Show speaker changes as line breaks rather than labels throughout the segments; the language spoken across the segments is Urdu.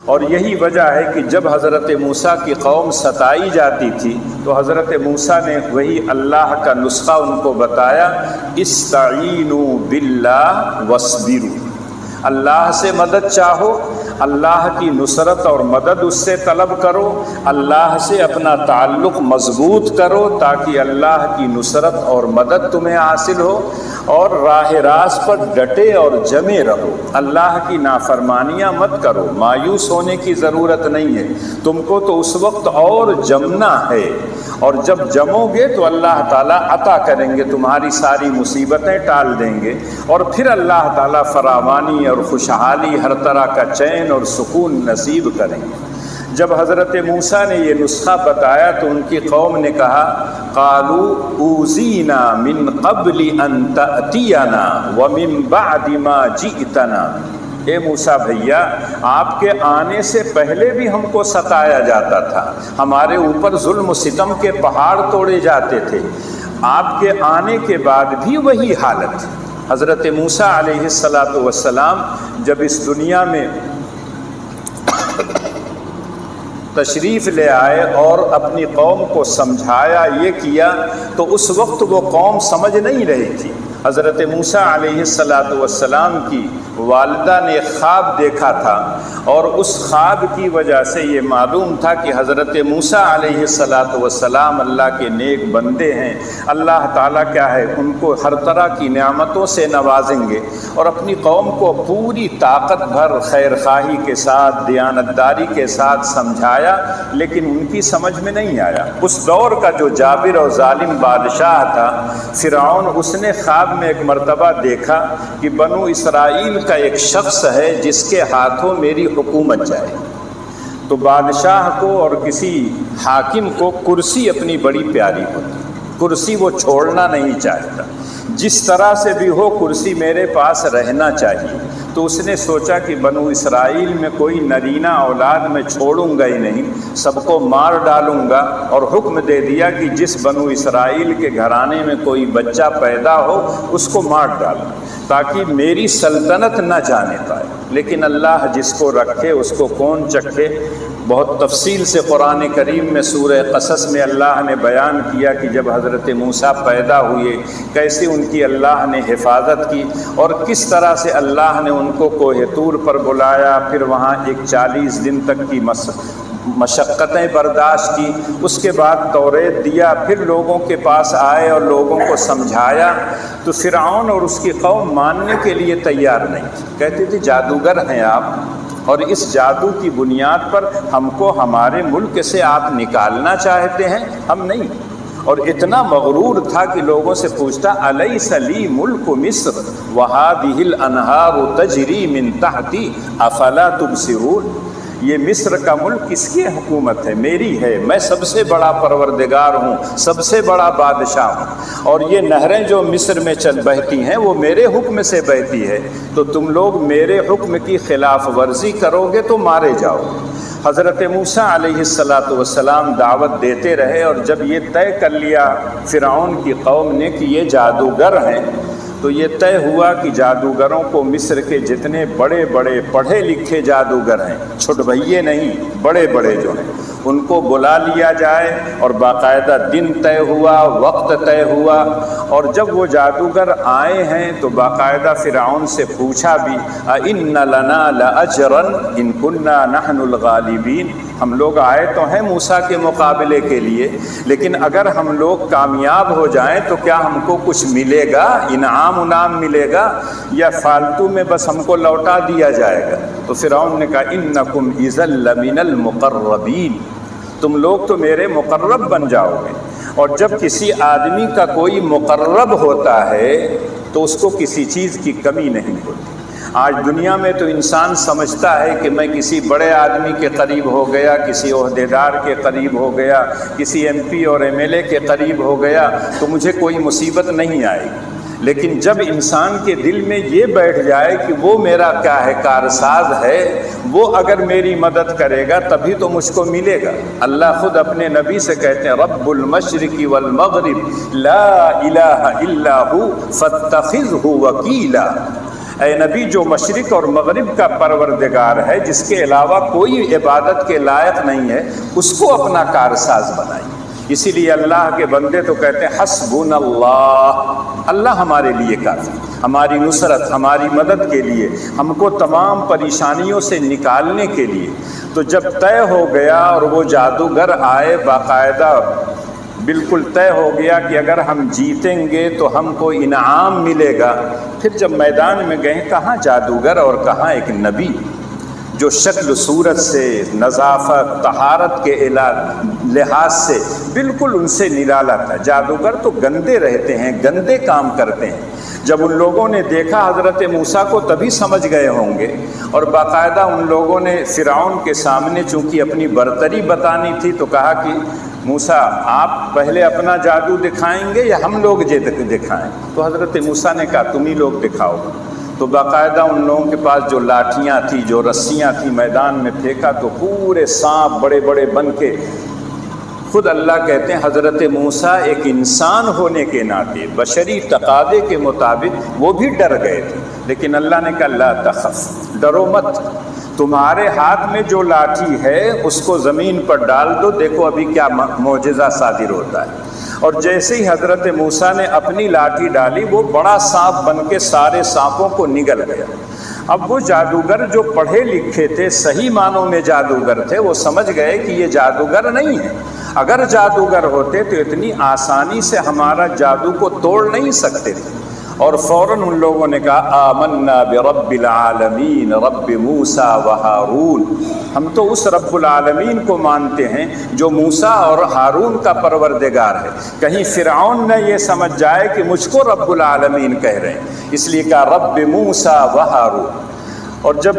اور یہی وجہ ہے کہ جب حضرت موسیٰ کی قوم ستائی جاتی تھی تو حضرت موسیٰ نے وہی اللہ کا نسخہ ان کو بتایا، استعینوا باللہ واصبروا، اللہ سے مدد چاہو، اللہ کی نصرت اور مدد اس سے طلب کرو، اللہ سے اپنا تعلق مضبوط کرو تاکہ اللہ کی نصرت اور مدد تمہیں حاصل ہو، اور راہ راست پر ڈٹے اور جمے رہو، اللہ کی نافرمانیاں مت کرو، مایوس ہونے کی ضرورت نہیں ہے، تم کو تو اس وقت اور جمنا ہے، اور جب جمو گے تو اللہ تعالیٰ عطا کریں گے، تمہاری ساری مصیبتیں ٹال دیں گے، اور پھر اللہ تعالیٰ فراوانی اور خوشحالی، ہر طرح کا چین اور سکون نصیب کریں گے۔ جب حضرت موسیٰ نے یہ نسخہ بتایا تو ان کی قوم نے کہا، قالوا اوذینا من قبل ان تأتینا ومن بعد ما جئتنا، اے موسیٰ بھیا، آپ کے آنے سے پہلے بھی ہم کو ستایا جاتا تھا، ہمارے اوپر ظلم و ستم کے پہاڑ توڑے جاتے تھے، آپ کے آنے کے بعد بھی وہی حالت۔ حضرت موسیٰ علیہ السلام جب اس دنیا میں تشریف لے آئے اور اپنی قوم کو سمجھایا، یہ کیا، تو اس وقت وہ قوم سمجھ نہیں رہی تھی۔ حضرت موسیٰ علیہ السلام کی والدہ نے خواب دیکھا تھا، اور اس خواب کی وجہ سے یہ معلوم تھا کہ حضرت موسیٰ علیہ السلام اللہ کے نیک بندے ہیں، اللہ تعالیٰ کیا ہے ان کو ہر طرح کی نعمتوں سے نوازیں گے، اور اپنی قوم کو پوری طاقت بھر خیر خواہی کے ساتھ، دیانتداری کے ساتھ سمجھایا، لیکن ان کی سمجھ میں نہیں آیا۔ اس دور کا جو جابر اور ظالم بادشاہ تھا فرعون، اس نے خواب میں ایک مرتبہ دیکھا کہ بنو اسرائیل کا ایک شخص ہے جس کے ہاتھوں میری حکومت جائے، تو بادشاہ کو اور کسی حاکم کو کرسی اپنی بڑی پیاری ہوتی، کرسی وہ چھوڑنا نہیں چاہتا، جس طرح سے بھی ہو کرسی میرے پاس رہنا چاہیے۔ تو اس نے سوچا کہ بنو اسرائیل میں کوئی نرینہ اولاد میں چھوڑوں گا ہی نہیں، سب کو مار ڈالوں گا، اور حکم دے دیا کہ جس بنو اسرائیل کے گھرانے میں کوئی بچہ پیدا ہو اس کو مار ڈالو تاکہ میری سلطنت نہ جانے پائے۔ لیکن اللہ جس کو رکھے اس کو کون چکھے۔ بہت تفصیل سے قرآن کریم میں سورہ قصص میں اللہ نے بیان کیا کہ جب حضرت موسیٰ پیدا ہوئے کیسے ان کی اللہ نے حفاظت کی، اور کس طرح سے اللہ نے ان کو کوہ طور پر بلایا، پھر وہاں 40 دن تک کی مشقتیں برداشت کی، اس کے بعد توریت دیا، پھر لوگوں کے پاس آئے اور لوگوں کو سمجھایا، تو فرعون اور اس کی قوم ماننے کے لیے تیار نہیں تھی، کہتے تھے جادوگر ہیں آپ، اور اس جادو کی بنیاد پر ہم کو ہمارے ملک سے آپ نکالنا چاہتے ہیں، ہم نہیں۔ اور اتنا مغرور تھا کہ لوگوں سے پوچھتا، الیس لی ملک مصر وہذہ الانہار تجری من تحتی افلا تبصرون، یہ مصر کا ملک کس کی حکومت ہے؟ میری ہے، میں سب سے بڑا پروردگار ہوں، سب سے بڑا بادشاہ ہوں، اور یہ نہریں جو مصر میں چل بہتی ہیں وہ میرے حکم سے بہتی ہے، تو تم لوگ میرے حکم کی خلاف ورزی کرو گے تو مارے جاؤ۔ حضرت موسیٰ علیہ السلام دعوت دیتے رہے، اور جب یہ طے کر لیا فرعون کی قوم نے کہ یہ جادوگر ہیں، تو یہ طے ہوا کہ جادوگروں کو مصر کے جتنے بڑے بڑے پڑھے لکھے جادوگر ہیں، چھٹبھئیے نہیں، بڑے بڑے جو ہیں، ان کو بلا لیا جائے، اور باقاعدہ دن طے ہوا، وقت طے ہوا، اور جب وہ جادوگر آئے ہیں تو باقاعدہ فرعون سے پوچھا بھی، اِنَّ لَنَا لَأَجْرًا إِن كُنَّا نَحْنُ الْغَالِبِينَ، ہم لوگ آئے تو ہیں موسیٰ کے مقابلے کے لیے، لیکن اگر ہم لوگ کامیاب ہو جائیں تو کیا ہم کو کچھ ملے گا، انعام ملے گا، یا فالتو میں بس ہم کو لوٹا دیا جائے گا؟ تو فرعون نے کہا، اِنَّكُمْ إِذًا لَمِنَ الْمُقَرَّبِينَ، تم لوگ تو میرے مقرب بن جاؤ گے۔ اور جب کسی آدمی کا کوئی مقرب ہوتا ہے تو اس کو کسی چیز کی کمی نہیں ہوتی۔ آج دنیا میں تو انسان سمجھتا ہے کہ میں کسی بڑے آدمی کے قریب ہو گیا، کسی عہدیدار کے قریب ہو گیا، کسی ایم پی اور ایم ایل اے کے قریب ہو گیا تو مجھے کوئی مصیبت نہیں آئے گی۔ لیکن جب انسان کے دل میں یہ بیٹھ جائے کہ وہ میرا کیا ہے، کارساز ہے، وہ اگر میری مدد کرے گا تبھی تو مجھ کو ملے گا۔ اللہ خود اپنے نبی سے کہتے ہیں، رب المشرق والمغرب لا الہ الا ہو فاتخذہ وکیلا، اے نبی جو مشرق اور مغرب کا پروردگار ہے، جس کے علاوہ کوئی عبادت کے لائق نہیں ہے، اس کو اپنا کارساز بنائیے۔ اسی لیے اللہ کے بندے تو کہتے ہیں حسبنا اللہ، اللہ ہمارے لیے کافی، ہماری نصرت، ہماری مدد کے لیے، ہم کو تمام پریشانیوں سے نکالنے کے لیے۔ تو جب طے ہو گیا اور وہ جادوگر آئے، باقاعدہ بالکل طے ہو گیا کہ اگر ہم جیتیں گے تو ہم کو انعام ملے گا، پھر جب میدان میں گئے، کہاں جادوگر اور کہاں ایک نبی جو شکل صورت سے، نظافت، طہارت کے لحاظ سے بالکل ان سے نرالا تھا۔ جادوگر تو گندے رہتے ہیں، گندے کام کرتے ہیں۔ جب ان لوگوں نے دیکھا حضرت موسیٰ کو تبھی سمجھ گئے ہوں گے، اور باقاعدہ ان لوگوں نے فرعون کے سامنے چونکہ اپنی برتری بتانی تھی تو کہا کہ موسیٰ آپ پہلے اپنا جادو دکھائیں گے یا ہم لوگ دکھائیں؟ تو حضرت موسیٰ نے کہا تم ہی لوگ دکھاؤ۔ تو باقاعدہ ان لوگوں کے پاس جو لاٹھیاں تھیں، جو رسیاں تھیں، میدان میں پھینکا تو پورے سانپ بڑے بڑے بن کے، خود اللہ کہتے ہیں حضرت موسیٰ ایک انسان ہونے کے ناطے، بشری تقاضے کے مطابق وہ بھی ڈر گئے تھے، لیکن اللہ نے کہا لا تخف، ڈرو مت، تمہارے ہاتھ میں جو لاٹھی ہے اس کو زمین پر ڈال دو، دیکھو ابھی کیا معجزہ صادر ہوتا ہے۔ اور جیسے ہی حضرت موسیٰ نے اپنی لاٹھی ڈالی، وہ بڑا سانپ بن کے سارے سانپوں کو نگل گیا۔ اب وہ جادوگر جو پڑھے لکھے تھے، صحیح معنوں میں جادوگر تھے، وہ سمجھ گئے کہ یہ جادوگر نہیں ہے، اگر جادوگر ہوتے تو اتنی آسانی سے ہمارا جادو کو توڑ نہیں سکتے تھے، اور فوراً ان لوگوں نے کہا آمنا برب العالمین رب موسیٰ و ہارون، ہم تو اس رب العالمین کو مانتے ہیں جو موسیٰ اور ہارون کا پروردگار ہے، کہیں فرعون نہ یہ سمجھ جائے کہ مجھ کو رب العالمین کہہ رہے ہیں، اس لیے کہا رب موسیٰ و ہارون۔ اور جب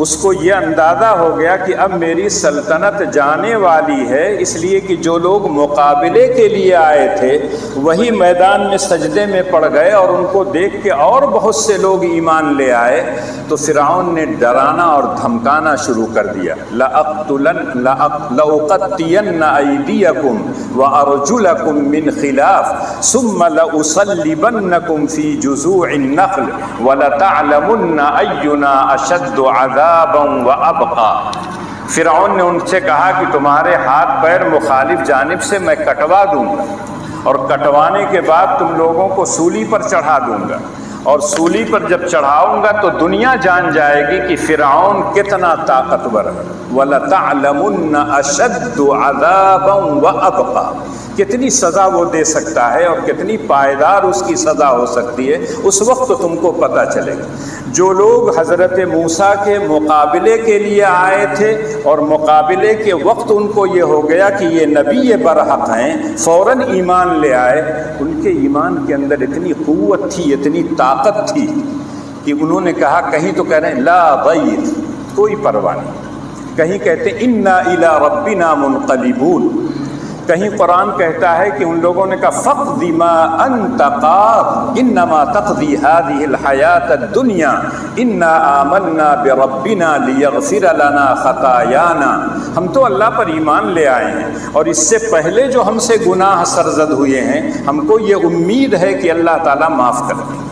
اس کو یہ اندازہ ہو گیا کہ اب میری سلطنت جانے والی ہے، اس لیے کہ جو لوگ مقابلے کے لیے آئے تھے وہی میدان میں سجدے میں پڑ گئے، اور ان کو دیکھ کے اور بہت سے لوگ ایمان لے آئے، تو فرعون نے ڈرانا اور دھمکانا شروع کر دیا، لَأُقَطِّيَنَّ أَيْدِيَكُمْ وَأَرْجُلَكُمْ مِنْ خِلَافٍ ثُمَّ لَأُصَلِّبَنَّكُمْ فِي جُذُوعِ النَّخْلِ وَلَتَعْلَمُنَّ أَيُّنَا أَشَدُّ عَذَابًا وَأَبْقَىٰ۔ فرعون نے ان سے کہا کہ تمہارے ہاتھ پیر مخالف جانب سے میں کٹوا دوں گا، اور کٹوانے کے بعد تم لوگوں کو سولی پر چڑھا دوں گا، اور سولی پر جب چڑھاؤں گا تو دنیا جان جائے گی کہ فرعون کتنا طاقتور ہے۔ وَلَتَعْلَمُنَّ أَشَدُّ عَذَابًا وَأَبْقَىٰ، کتنی سزا وہ دے سکتا ہے اور کتنی پائیدار اس کی سزا ہو سکتی ہے، اس وقت تم کو پتہ چلے گا۔ جو لوگ حضرت موسیٰ کے مقابلے کے لیے آئے تھے اور مقابلے کے وقت ان کو یہ ہو گیا کہ یہ نبی برحق ہیں، فوراً ایمان لے آئے، ان کے ایمان کے اندر اتنی قوت تھی، اتنی طاقت تھی کہ انہوں نے کہا، کہیں تو کہہ رہے ہیں لا ضیر، کوئی پرواہ نہیں، کہیں کہتے ہیں انا الی ربنا منقلبون، کہیں قرآن کہتا ہے کہ ان لوگوں نے کہا فقض ما انت قاض انما تقضی هذه الحیات الدنیا انا آمنا بربنا لیغفر لنا خطایانا، ہم تو اللہ پر ایمان لے آئے ہیں اور اس سے پہلے جو ہم سے گناہ سرزد ہوئے ہیں، ہم کو یہ امید ہے کہ اللہ تعالیٰ معاف کر دیں۔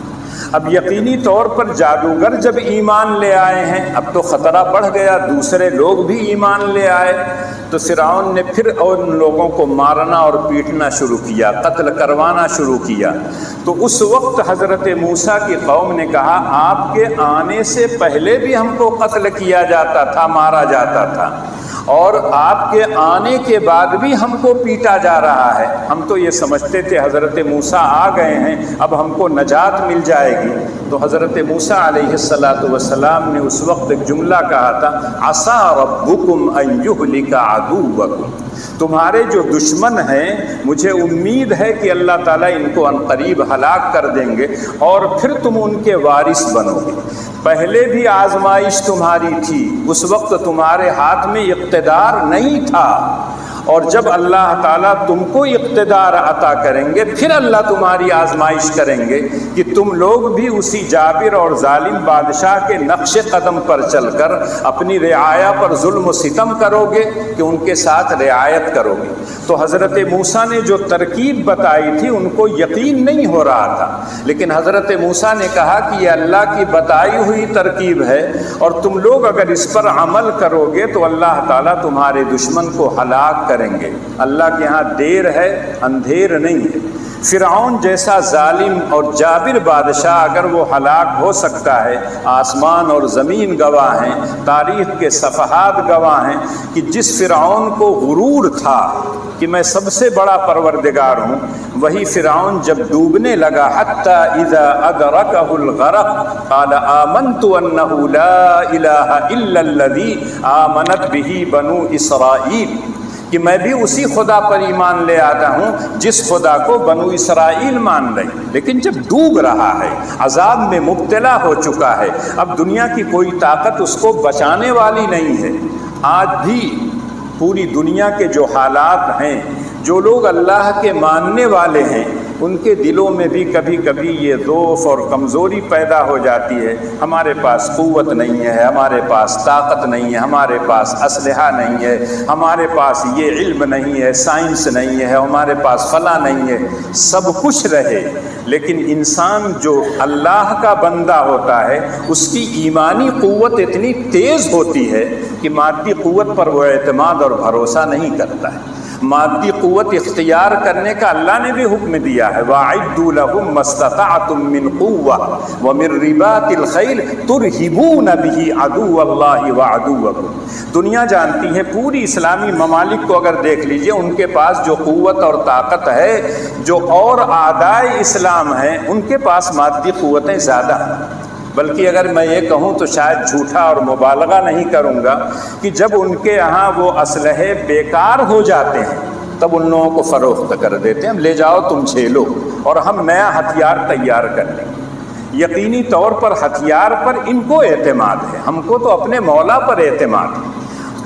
اب یقینی طور پر جادوگر جب ایمان لے آئے ہیں، اب تو خطرہ بڑھ گیا، دوسرے لوگ بھی ایمان لے آئے، تو فرعون نے پھر ان لوگوں کو مارنا اور پیٹنا شروع کیا، قتل کروانا شروع کیا۔ تو اس وقت حضرت موسیٰ کی قوم نے کہا آپ کے آنے سے پہلے بھی ہم کو قتل کیا جاتا تھا، مارا جاتا تھا، اور آپ کے آنے کے بعد بھی ہم کو پیٹا جا رہا ہے۔ ہم تو یہ سمجھتے تھے حضرت موسیٰ آ گئے ہیں، اب ہم کو نجات مل جائے گی۔ تو حضرت موسیٰ علیہ السلام نے اس وقت ایک جملہ کہا تھا، عَصَىٰ رَبُّكُمْ أَن يُهْلِكَ عَدُوَّكُمْ، تمہارے جو دشمن ہیں مجھے امید ہے کہ اللہ تعالیٰ ان کو عنقریب ہلاک کر دیں گے، اور پھر تم ان کے وارث بنو گے۔ پہلے بھی آزمائش تمہاری تھی، اس وقت تمہارے ہاتھ میں اقتدار نہیں تھا، اور جب اللہ تعالیٰ تم کو اقتدار عطا کریں گے پھر اللہ تمہاری آزمائش کریں گے کہ تم لوگ بھی اسی جابر اور ظالم بادشاہ کے نقش قدم پر چل کر اپنی رعایا پر ظلم و ستم کرو گے کہ ان کے ساتھ رعایت کرو گے۔ تو حضرت موسیٰ نے جو ترکیب بتائی تھی ان کو یقین نہیں ہو رہا تھا، لیکن حضرت موسیٰ نے کہا کہ یہ اللہ کی بتائی ہوئی ترکیب ہے اور تم لوگ اگر اس پر عمل کرو گے تو اللہ تعالیٰ تمہارے دشمن کو ہلاک کریں گے۔ اللہ کے ہاں دیر ہے، اندھیر نہیں ہے۔ فرعون جیسا ظالم اور جابر بادشاہ اگر وہ ہلاک ہو سکتا ہے، آسمان اور زمین گواہ ہیں، تاریخ کے صفحات گواہ ہیں کہ جس فرعون کو غرور تھا کہ میں سب سے بڑا پروردگار ہوں، وہی فرعون جب ڈوبنے لگا حتی اذا ادرکہ الغرق قال آمنت انہ لا الہ الا الذی آمنت بہ بنو اسرائیل، کہ میں بھی اسی خدا پر ایمان لے آتا ہوں جس خدا کو بنو اسرائیل مان رہے، لیکن جب ڈوب رہا ہے، عذاب میں مبتلا ہو چکا ہے، اب دنیا کی کوئی طاقت اس کو بچانے والی نہیں ہے۔ آج بھی پوری دنیا کے جو حالات ہیں، جو لوگ اللہ کے ماننے والے ہیں، ان کے دلوں میں بھی کبھی کبھی یہ ضعف اور کمزوری پیدا ہو جاتی ہے۔ ہمارے پاس قوت نہیں ہے، ہمارے پاس طاقت نہیں ہے، ہمارے پاس اسلحہ نہیں ہے، ہمارے پاس یہ علم نہیں ہے، سائنس نہیں ہے، ہمارے پاس فلاں نہیں ہے۔ سب کچھ رہے، لیکن انسان جو اللہ کا بندہ ہوتا ہے اس کی ایمانی قوت اتنی تیز ہوتی ہے کہ مادی قوت پر وہ اعتماد اور بھروسہ نہیں کرتا ہے۔ مادی قوت اختیار کرنے کا اللہ نے بھی حکم دیا ہے، وَأَعِدُّوا لَهُم مَّا اسْتَطَعْتُم مِّن قُوَّةٍ وَمِن رِّبَاطِ الْخَيْلِ تُرْهِبُونَ بِهِ عَدُوَّ اللَّهِ وَعَدُوَّكُمْ۔ دنیا جانتی ہے، پوری اسلامی ممالک کو اگر دیکھ لیجئے، ان کے پاس جو قوت اور طاقت ہے، جو اور اعدائے اسلام ہیں، ان کے پاس مادی قوتیں زیادہ ہیں۔ بلکہ اگر میں یہ کہوں تو شاید جھوٹا اور مبالغہ نہیں کروں گا کہ جب ان کے یہاں وہ اسلحے بیکار ہو جاتے ہیں تب ان لوگوں کو فروخت کر دیتے ہیں، ہم لے جاؤ تم جھیلو اور ہم نیا ہتھیار تیار کر لیں گے۔ یقینی طور پر ہتھیار پر ان کو اعتماد ہے، ہم کو تو اپنے مولا پر اعتماد ہے۔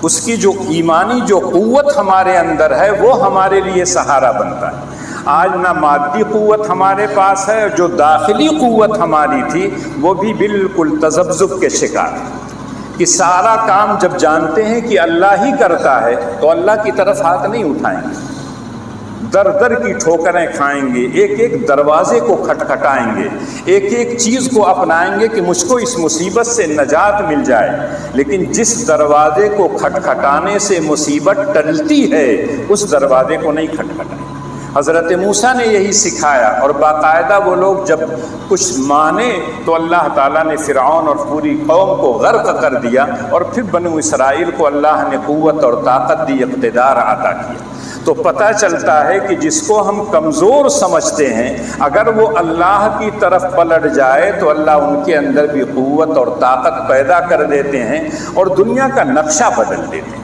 اس کی جو ایمانی جو قوت ہمارے اندر ہے وہ ہمارے لیے سہارا بنتا ہے۔ آج نہ مادی قوت ہمارے پاس ہے، جو داخلی قوت ہماری تھی وہ بھی بالکل تذبذب کے شکار ہے کہ سارا کام جب جانتے ہیں کہ اللہ ہی کرتا ہے تو اللہ کی طرف ہاتھ نہیں اٹھائیں گے، در در کی ٹھوکریں کھائیں گے، ایک ایک دروازے کو کھٹکھٹائیں گے، ایک ایک چیز کو اپنائیں گے کہ مجھ کو اس مصیبت سے نجات مل جائے، لیکن جس دروازے کو کھٹکھٹانے سے مصیبت ٹلتی ہے اس دروازے کو نہیں کھٹکھٹائیں۔ حضرت موسیٰ نے یہی سکھایا، اور باقاعدہ وہ لوگ جب کچھ مانے تو اللہ تعالیٰ نے فرعون اور پوری قوم کو غرق کر دیا، اور پھر بنو اسرائیل کو اللہ نے قوت اور طاقت دی، اقتدار عطا کیا۔ تو پتہ چلتا ہے کہ جس کو ہم کمزور سمجھتے ہیں اگر وہ اللہ کی طرف پلٹ جائے تو اللہ ان کے اندر بھی قوت اور طاقت پیدا کر دیتے ہیں اور دنیا کا نقشہ بدل دیتے ہیں۔